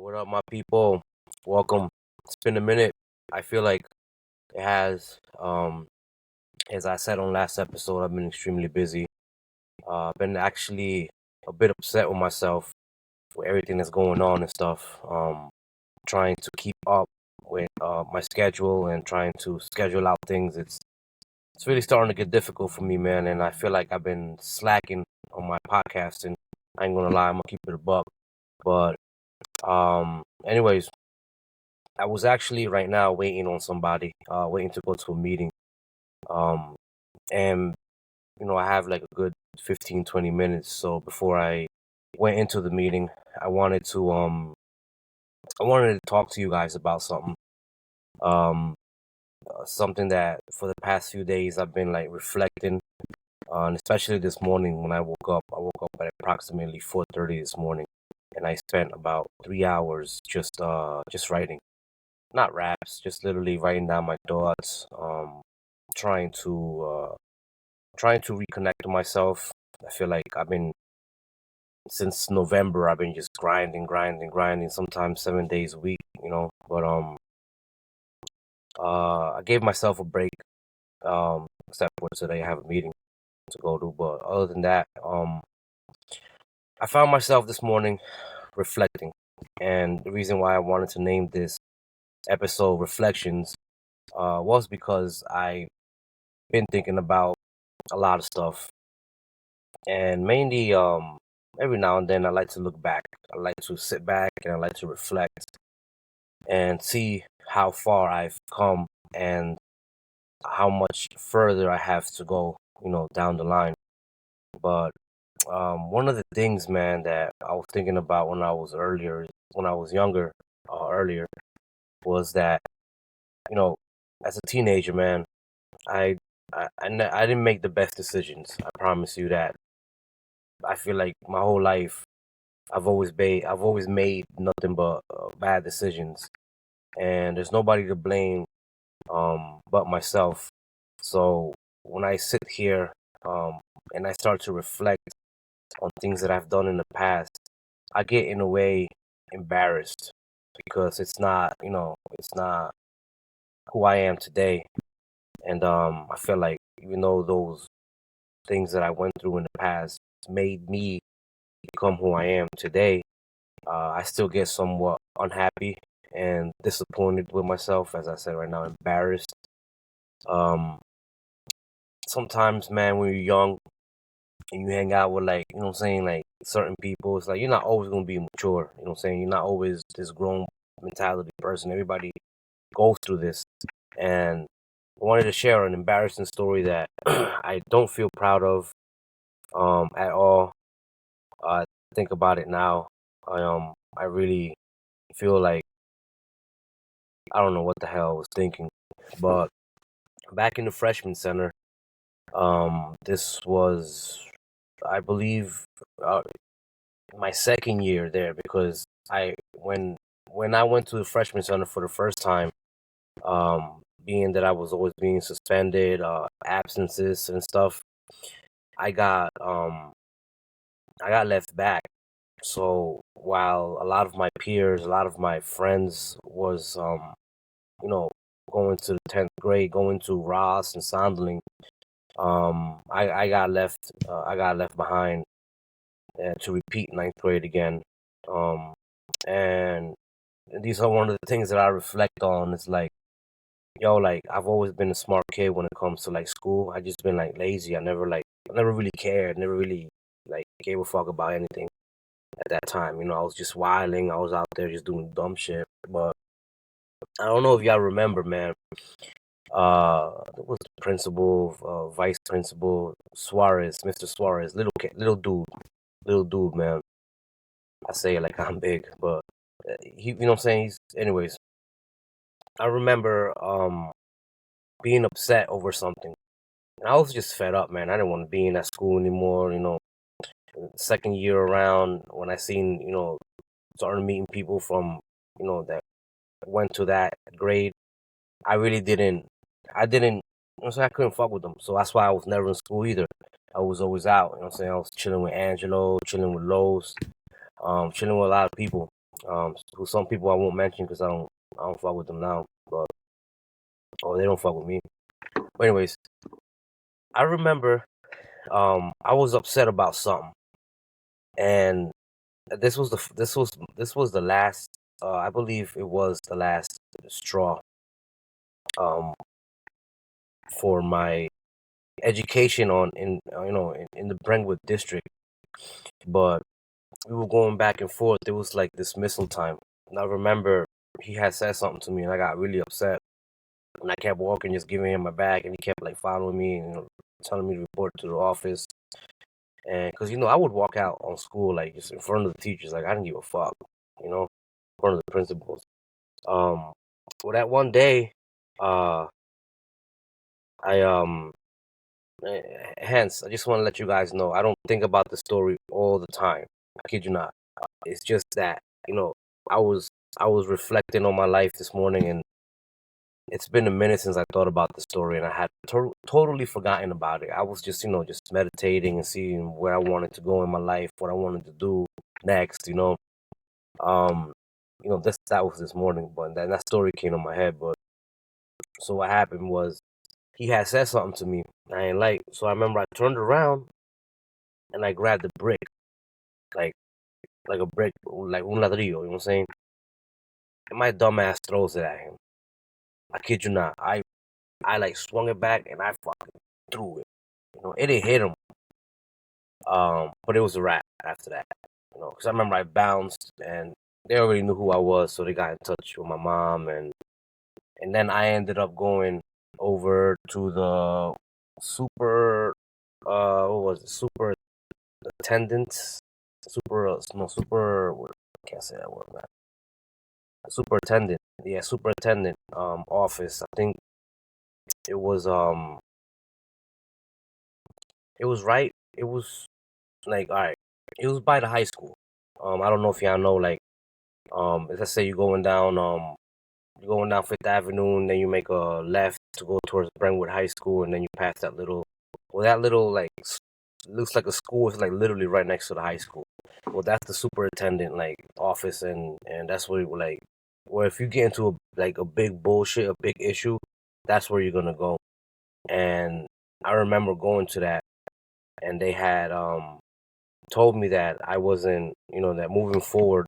What up, my people? Welcome. It's been a minute. I feel like it has. As I said on last episode, I've been extremely busy. I've been actually a bit upset with myself with everything that's going on and stuff. Trying to keep up with my schedule and trying to schedule out things. It's really starting to get difficult for me, man. And I feel like I've been slacking on my podcasting. I ain't gonna lie, I'm gonna keep it a buck. But anyways. I was actually right now waiting on somebody, waiting to go to a meeting. Um, and I have like a good 15, 20 minutes. So before I went into the meeting, I wanted to talk to you guys about something. Um, Something that for the past few days I've been like reflecting on, especially this morning when I woke up. I woke up at approximately 4:30 this morning, and I spent about 3 hours just writing. Not raps, just literally writing down my thoughts, trying to reconnect to myself. I feel like I've been since November. I've been just grinding. Sometimes 7 days a week, But I gave myself a break. Except for today, I have a meeting to go to. But other than that, I found myself this morning reflecting, and the reason why I wanted to name this episode "Reflections" was because I've been thinking about a lot of stuff, and mainly every now and then I like to look back. I like to sit back and I like to reflect and see how far I've come and how much further I have to go, down the line. But one of the things, man, that I was thinking about when I was younger, earlier, was that, you know, as a teenager, man, I I didn't make the best decisions. I promise you that. I feel like my whole life I've always made nothing but bad decisions, and there's nobody to blame but myself. So when I sit here and I start to reflect on things that I've done in the past, I get in a way embarrassed because it's not who I am today. And I feel like even though those things that I went through in the past made me become who I am today, I still get somewhat unhappy and disappointed with myself, as I said right now, embarrassed. Um, Sometimes, man, when you're young and you hang out with like, like certain people, it's like you're not always gonna be mature. You're not always this grown mentality person. Everybody goes through this, and I wanted to share an embarrassing story that I don't feel proud of at all. I think about it now. I really feel like I don't know what the hell I was thinking. But back in the freshman center, this was, I believe, my second year there because when I went to the freshman center for the first time, being that I was always being suspended, absences and stuff, I got I got left back. So while a lot of my peers, a lot of my friends was you know, going to the 10th grade, going to Ross and Sondling. I got left behind to repeat ninth grade again. Um, and these are one of the things that I reflect on. It's like, yo, like I've always been a smart kid when it comes to like school. I just been like lazy. I never really cared. Never really like gave a fuck about anything at that time. I was just wilding. I was out there just doing dumb shit. But I don't know if y'all remember, man. It was the principal, vice principal Suarez, Mr. Suarez, little dude, man. I say it like I'm big, but he, you know what I'm saying. Anyways, I remember being upset over something, and I was just fed up, man. I didn't want to be in that school anymore. Second year around when I seen, started meeting people from, that went to that grade. I really didn't. I didn't. I couldn't fuck with them, so that's why I was never in school either. I was always out. I was chilling with Angelo, chilling with Lowe's, chilling with a lot of people. who some people I won't mention because I don't fuck with them now, but they don't fuck with me. But anyways, I remember I was upset about something, and this was the last. I believe it was the last straw um for my education on in in the Brentwood district, but we were going back and forth. It was like dismissal time, and I remember he had said something to me, and I got really upset. And I kept walking, just giving him my bag, and he kept like following me and telling me to report to the office. And because I would walk out on school like just in front of the teachers, like I didn't give a fuck, in front of the principals. Um, well, that one day, uh, I hence I just want to let you guys know I don't think about the story all the time. I kid you not. It's just that you know I was I was reflecting on my life this morning, and it's been a minute since I thought about the story, and I had totally forgotten about it. I was just meditating and seeing where I wanted to go in my life, what I wanted to do next. Um, that was this morning, but then that story came to my head. But so what happened was he had said something to me I ain't like. So I remember I turned around and I grabbed a brick, like a brick, like un ladrillo. You know what I'm saying? And my dumb ass throws it at him. I kid you not. I like swung it back and I fucking threw it. It didn't hit him. But it was a wrap after that. Because I remember I bounced and they already knew who I was, so they got in touch with my mom, and then I ended up going over to the super what was it? Superintendent, super no super. I can't say that word, man. Superintendent, yeah, superintendent office. I think it was it was right. It was like, all right. It was by the high school. I don't know if y'all know, like, let's say you're going down Fifth Avenue, and then you make a left to go towards Brentwood High School, and then you pass that little like looks like a school. It's like literally right next to the high school. Well, that's the superintendent like office, and that's where like where if you get into a big bullshit, a big issue, that's where you're gonna go. And I remember going to that, and they had told me that I wasn't, that moving forward,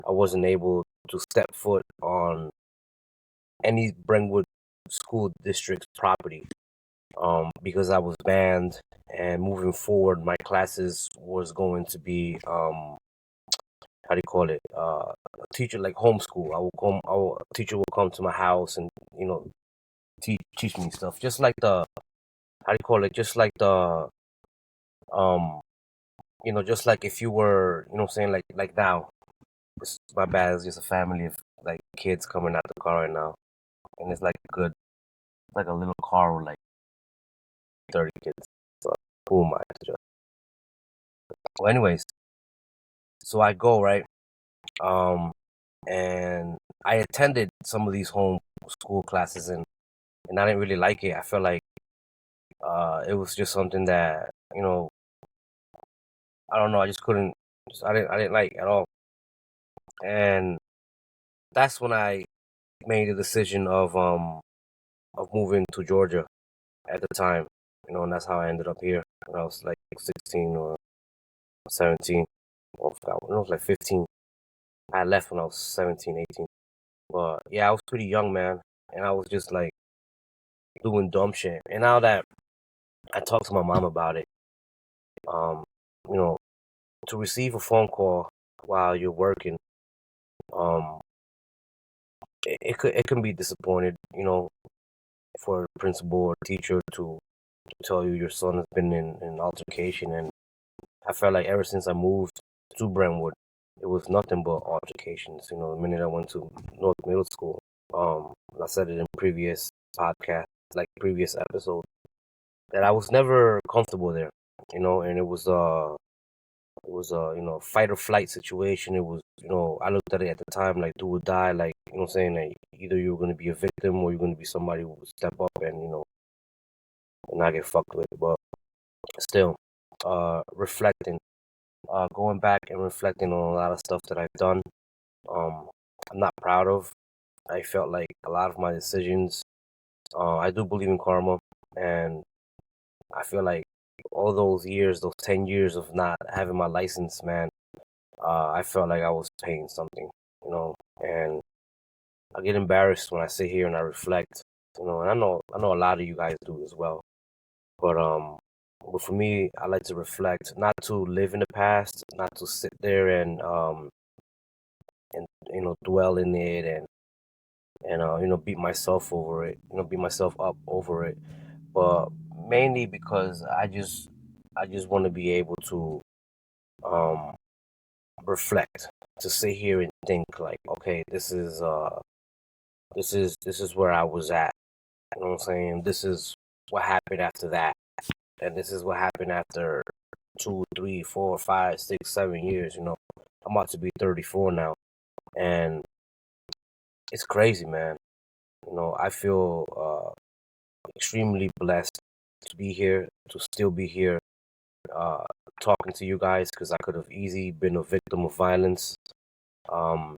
I wasn't able to step foot on any Brentwood school district's property, because I was banned. And moving forward, my classes was going to be, how do you call it? A teacher like homeschool. A teacher will come to my house and, teach me stuff. Just like how do you call it? Just like um, just like if you were, what I'm saying, like now. My bad. It's just a family of like kids coming out the car right now, and it's like like a little car with like 30 kids. So who am I to judge? Well, anyways, so I go right, um, and I attended some of these home school classes, and I didn't really like it. I felt like it was just something that I don't know. I just couldn't. I didn't like at all, and that's when I made the decision of moving to Georgia at the time, and that's how I ended up here when I was like 16 or 17. Oh, when I was like 15. I left when I was 17, 18. But yeah, I was pretty young, man, and I was just like doing dumb shit. And now that I talked to my mom about it, um, you know, to receive a phone call while you're working, um, it can be disappointed, for a principal or teacher to tell you your son has been in an altercation. And I felt like ever since I moved to Brentwood, it was nothing but altercations. The minute I went to North Middle School, I said it in previous podcast, like previous episode, that I was never comfortable there. And it was a fight or flight situation. It was, I looked at it at the time like do or die, like, what I'm saying, like either you're gonna be a victim or you're gonna be somebody who would step up and and not get fucked with. But still, reflecting, going back and reflecting on a lot of stuff that I've done, I'm not proud of. I felt like a lot of my decisions. I do believe in karma, and I feel like all those years, those 10 years of not having my license, man, I felt like I was paying something, and I get embarrassed when I sit here and I reflect, and I know a lot of you guys do as well. But for me, I like to reflect, not to live in the past, not to sit there and dwell in it and beat myself over it, beat myself up over it. But mainly because I just want to be able to um reflect, to sit here and think like, okay, this is where I was at. You know what I'm saying? This is what happened after that, and this is what happened after 2, 3, 4, 5, 6, 7 years. I'm about to be 34 now, and it's crazy, man. I feel extremely blessed to be here, to still be here, uh, talking to you guys, because I could have easily been a victim of violence um,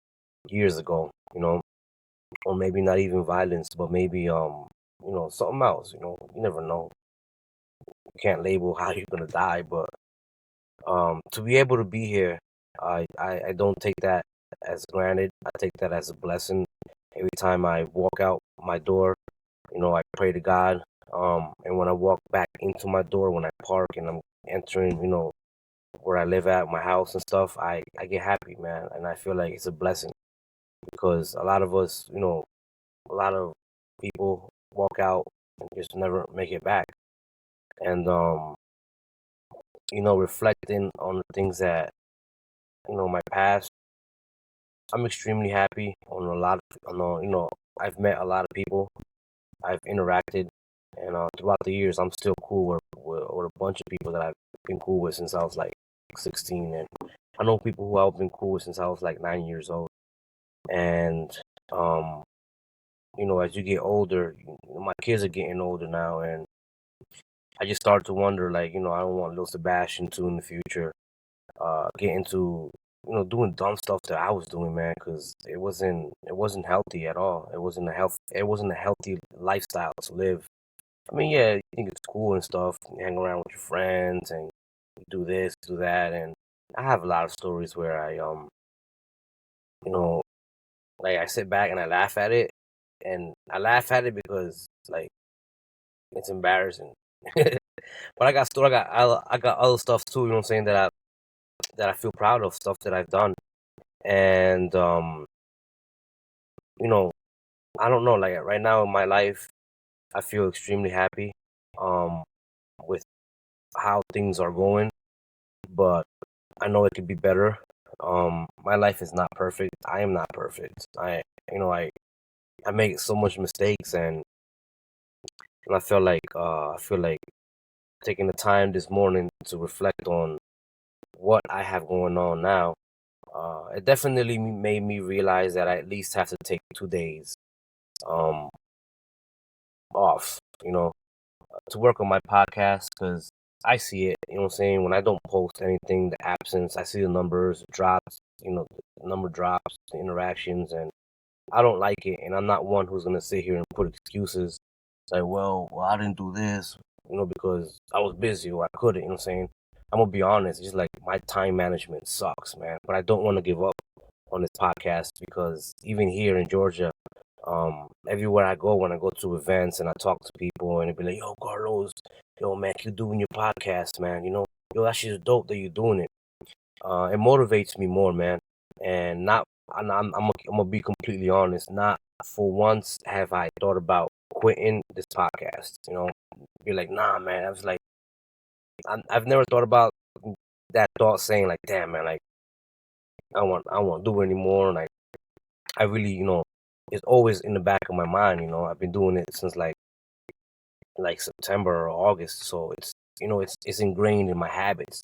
years ago, or maybe not even violence, but maybe something else. You never know. You can't label how you're gonna die, but to be able to be here, I don't take that as granted. I take that as a blessing. Every time I walk out my door, I pray to God. And when I walk back into my door, when I park and I'm entering, where I live at, my house and stuff, I get happy, man. And I feel like it's a blessing because a lot of us, a lot of people walk out and just never make it back. And, reflecting on the things that, my past, I'm extremely happy on a lot of, I've met a lot of people, I've interacted, and throughout the years, I'm still cool with a bunch of people that I've been cool with since I was like 16. And I know people who I've been cool with since I was like 9 years old. And, um, as you get older, my kids are getting older now, and I just start to wonder, like, I don't want little Sebastian to in the future get into, doing dumb stuff that I was doing, man, because it wasn't healthy at all. It wasn't a healthy lifestyle to live. I mean, yeah, you think it's cool and stuff, you hang around with your friends and you do this, do that, and I have a lot of stories where you know, like I sit back and I laugh at it, and I laugh at it because like it's embarrassing. But I got other stuff too. You know what I'm saying, that I feel proud of, stuff that I've done, and you know, I don't know. Like right now in my life, I feel extremely happy, um, with how things are going, but I know it could be better. My life is not perfect. I am not perfect. I make so much mistakes, and I feel like taking the time this morning to reflect on what I have going on now. It definitely made me realize that I at least have to take 2 days um off, to work on my podcast because I see it. You know what I'm saying? When I don't post anything, the absence, I see the numbers drops. The number drops, the interactions, and I don't like it. And I'm not one who's gonna sit here and put excuses. Like, well, I didn't do this, because I was busy or I couldn't. You know what I'm saying? I'm gonna be honest. It's just like my time management sucks, man. But I don't want to give up on this podcast because even here in Georgia, everywhere I go, when I go to events and I talk to people, and they be like, "Yo, Carlos, yo, man, you doing your podcast, man? Yo, that shit's dope that you're doing it." It motivates me more, man. And not, I'm gonna be completely honest. Not for once have I thought about quitting this podcast. Be like, nah, man. I was like, I've never thought about that thought, saying like, damn, man, like I don't want to do it anymore. Like I really, it's always in the back of my mind. I've been doing it since like September or August, so it's ingrained in my habits.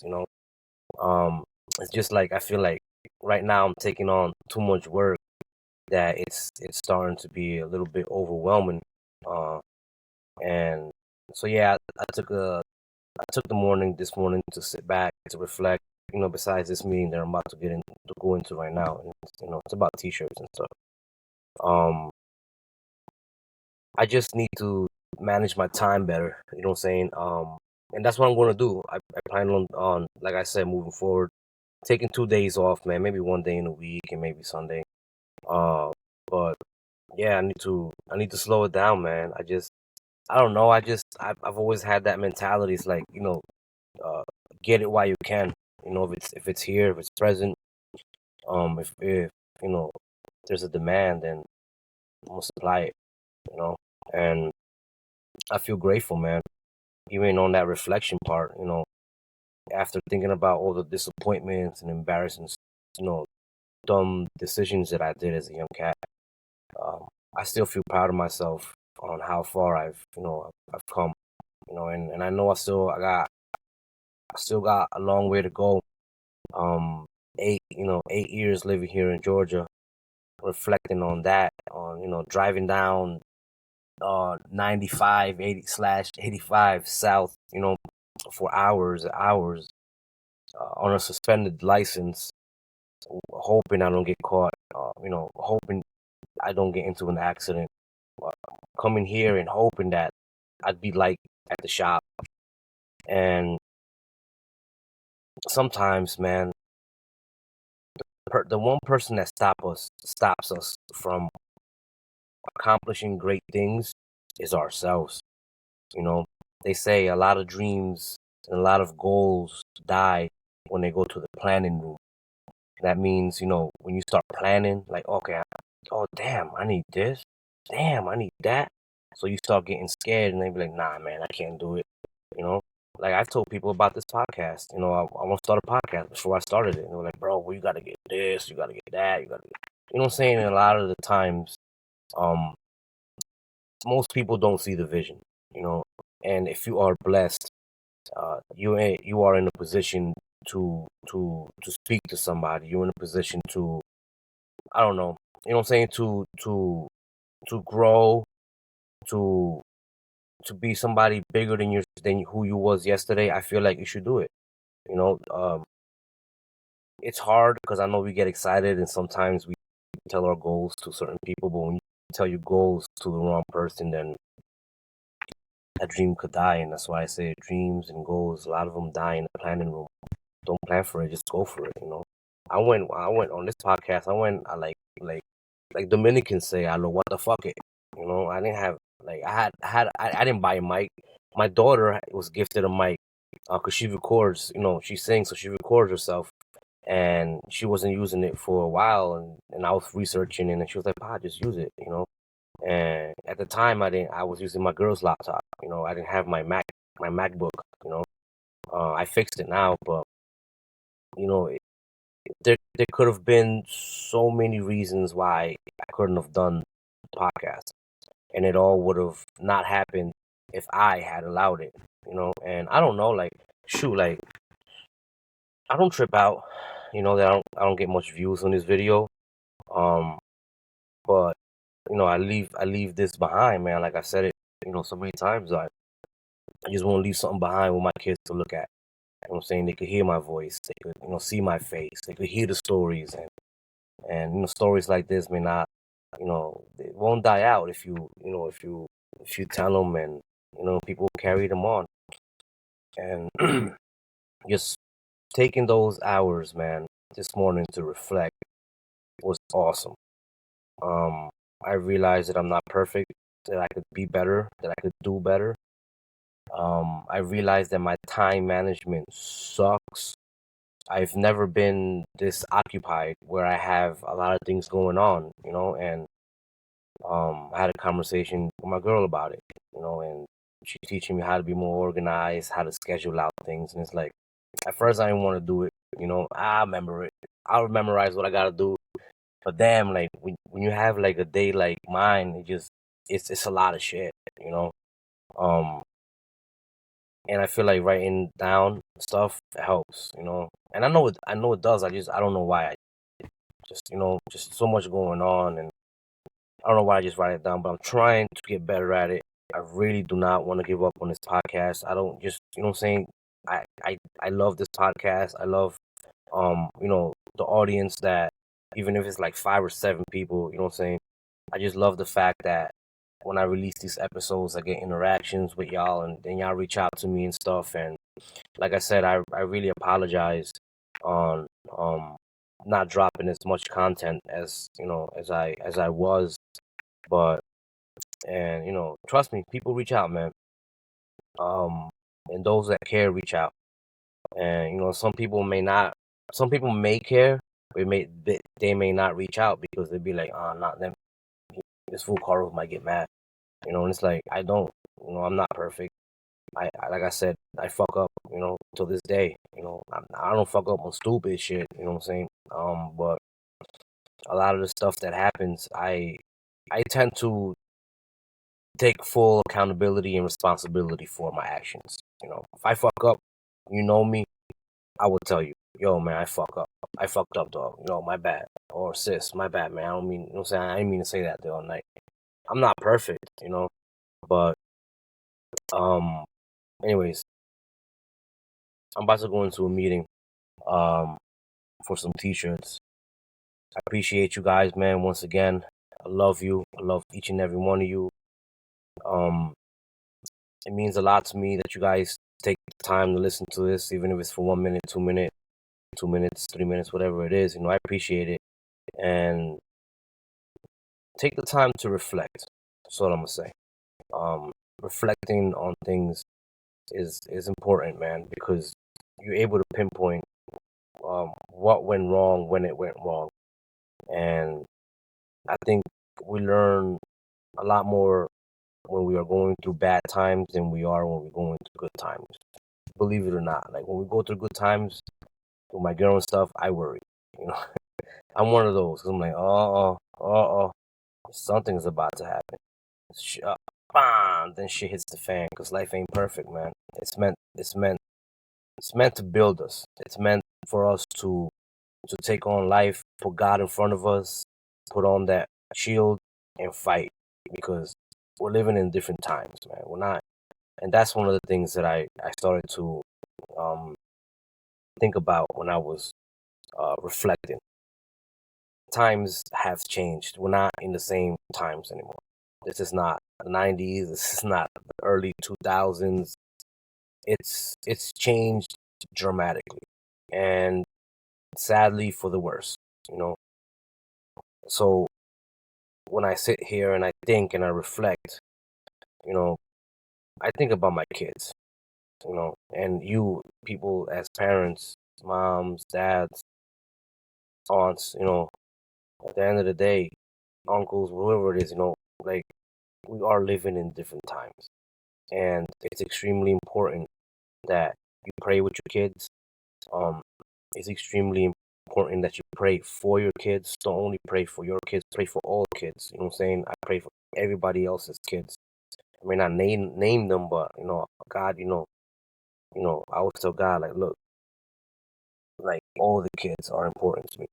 Um, it's just like I feel like right now I'm taking on too much work that it's starting to be a little bit overwhelming. Uh, and so yeah, I took the morning this morning to sit back, to reflect, besides this meeting that I'm about to go into right now. And it's about t-shirts and stuff. I just need to manage my time better. You know what I'm saying? And that's what I'm gonna do. I plan on like I said, moving forward, taking 2 days off, man. Maybe one day in a week and maybe Sunday. But yeah, I need to slow it down, man. I don't know. I've always had that mentality. It's like, uh, get it while you can. If it's here, if it's present, if there's a demand, then I'm gonna supply it. You know, and I feel grateful, man. Even on that reflection part, after thinking about all the disappointments and embarrassing, you know, dumb decisions that I did as a young cat, I still feel proud of myself on how far I've come. And I know I still got a long way to go. 8 years living here in Georgia, reflecting on that, on driving down 95 80/85 south, for hours, on a suspended license, hoping I don't get caught, hoping I don't get into an accident, uh, coming here and hoping that I'd be like at the shop. And sometimes, man, the one person that stops us from accomplishing great things is ourselves. You know, they say a lot of dreams and a lot of goals die when they go to the planning room. That means, when you start planning, like, okay, oh, damn, I need this. Damn, I need that. So you start getting scared and they be like, nah, man, I can't do it. You know, like I've told people about this podcast. I want to start a podcast before I started it. And they're like, bro, well, you got to get this, you got to get that, you got to get, what I'm saying? And a lot of the times, um, most people don't see the vision, you know, and if you are blessed, you are in a position to speak to somebody. You're in a position to, I don't know, what I'm saying, to grow, to be somebody bigger than who you was yesterday. I feel like you should do it. You know, it's hard because I know we get excited and sometimes we tell our goals to certain people, but when you tell your goals to the wrong person, then that dream could die. And that's why I say dreams and goals, a lot of them die in the planning room. Don't plan for it, just go for it. I went on this podcast. I like Dominicans say, I know what the fuck it. I didn't have, like, I didn't buy a mic. My daughter was gifted a mic, cause she records. She sings, so she records herself, and she wasn't using it for a while, and I was researching, and she was like, "Pa, just use it." And at the time, I didn't. I was using my girl's laptop. I didn't have my MacBook. I fixed it now, but you know, there could have been so many reasons why I couldn't have done the podcast, and it all would have not happened if I had allowed it. And I don't know, like, shoot, like, I don't trip out, that I don't get much views on this video, um, but I leave this behind, man. Like I said it, so many times. I just want to leave something behind with my kids to look at. You know what I'm saying? They could hear my voice. They could, see my face. They could hear the stories, and stories like this may not, it won't die out if you tell them, and people carry them on. And just taking those hours, man, this morning to reflect was awesome. I realized that I'm not perfect, that I could be better, that I could do better. I realized that my time management sucks. I've never been this occupied where I have a lot of things going on, and I had a conversation with my girl about it, and she's teaching me how to be more organized, how to schedule out things. And it's like, at first I didn't want to do it, I remember it. I'll memorize what I gotta do. But damn, like, when you have like a day like mine, it's a lot of shit, you know. Um, and I feel like writing down stuff helps, And I know it does. I don't know why. Just so much going on, and I don't know why I just write it down. But I'm trying to get better at it. I really do not want to give up on this podcast. I don't just, what I'm saying. I love this podcast. I love the audience that, even if it's like 5 or 7 people, you know what I'm saying? I just love the fact that when I release these episodes, I get interactions with y'all, and then y'all reach out to me and stuff. And like I said, I really apologize on not dropping as much content as I was, but and trust me, people reach out, man. And those that care reach out, and some people may care, but they may not reach out because they'd be like, not them. This fool Carlos might get mad, and it's like I don't, I'm not perfect. Like I said, I fuck up, till this day. I don't fuck up on stupid shit, you know what I'm saying? But a lot of the stuff that happens, I tend to take full accountability and responsibility for my actions. If I fuck up, you know me, I will tell you, yo, man, I fuck up. I fucked up, dog. My bad. Or sis, my bad, man. I don't mean, you know what I'm saying? I didn't mean to say that the other night. I'm not perfect, but anyways, I'm about to go into a meeting for some t-shirts. I appreciate you guys, man, once again. I love you. I love each and every one of you. It means a lot to me that you guys take the time to listen to this, even if it's for 1 minute, 2 minutes, 2 minutes, 3 minutes, whatever it is. I appreciate it. And take the time to reflect. That's what I'm gonna say. Reflecting on things is important, man, because you're able to pinpoint what went wrong when it went wrong. And I think we learn a lot more when we are going through bad times than we are when we're going through good times. Believe it or not, like when we go through good times with my girl and stuff, I worry. I'm one of those. 'Cause I'm like, something's about to happen. Bam! Then shit hits the fan because life ain't perfect, man. It's meant to build us. It's meant for us to take on life, put God in front of us, put on that shield and fight, because we're living in different times, man. We're not, and that's one of the things that I started to think about when I was reflecting. Times have changed. We're not in the same times anymore. This is not the 90s. This is not the early 2000s. It's changed dramatically, and sadly for the worse. So when I sit here and I think and I reflect, I think about my kids, and you people as parents, moms, dads, aunts, at the end of the day, uncles, whoever it is, like we are living in different times. And it's extremely important that you pray with your kids. It's extremely important that you pray for your kids. Don't only pray for your kids, pray for all kids. You know what I'm saying? I pray for everybody else's kids. I may not name them, but God, I always tell God, like, look, like all the kids are important to me,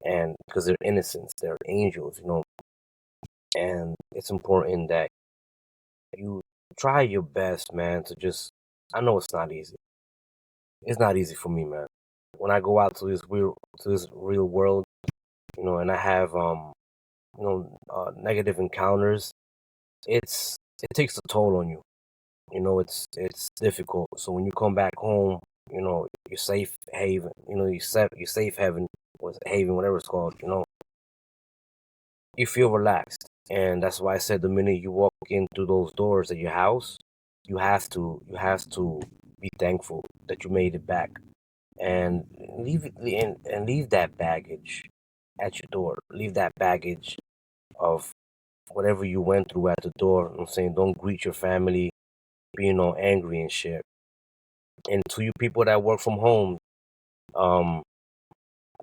and because they're innocents, they're angels, and it's important that you try your best, man, to just. I know it's not easy. It's not easy for me, man. When I go out to this real world, and I have negative encounters, it takes a toll on you. It's difficult. So when you come back home, you're safe haven. You're safe haven, or haven, whatever it's called. You feel relaxed, and that's why I said the minute you walk in through those doors at your house, you have to be thankful that you made it back, and leave that baggage at your door. Leave that baggage of whatever you went through at the door. I'm saying, don't greet your family being all angry and shit. And to you people that work from home, um,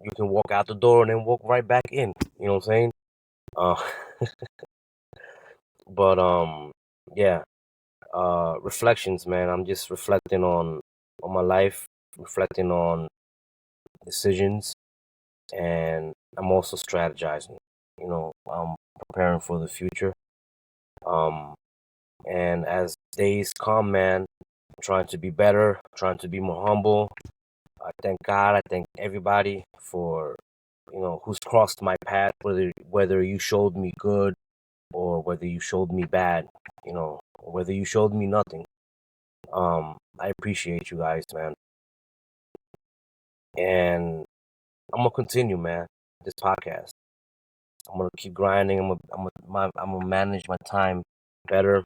you can walk out the door and then walk right back in. You know what I'm saying? Uh, but yeah. Reflections, man. I'm just reflecting on my life, reflecting on decisions, and I'm also strategizing. I'm preparing for the future. Um, and as days come, man, I'm trying to be better, trying to be more humble, I thank God. I thank everybody for, who's crossed my path, whether you showed me good or whether you showed me bad, or whether you showed me nothing. I appreciate you guys, man. And I'm gonna continue, man, this podcast. I'm gonna keep grinding. I'm gonna manage my time better,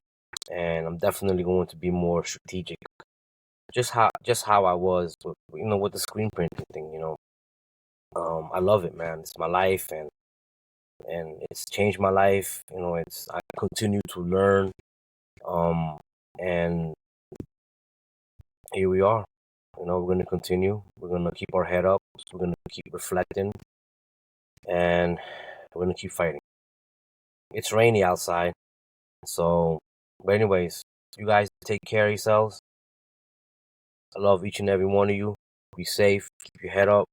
and I'm definitely going to be more strategic. Just how I was, with the screen printing thing. I love it, man. It's my life, and it's changed my life. I continue to learn. And here we are. We're gonna continue. We're gonna keep our head up. We're gonna keep reflecting, and we're gonna keep fighting. It's rainy outside, so. But anyways, you guys take care of yourselves. I love each and every one of you. Be safe. Keep your head up.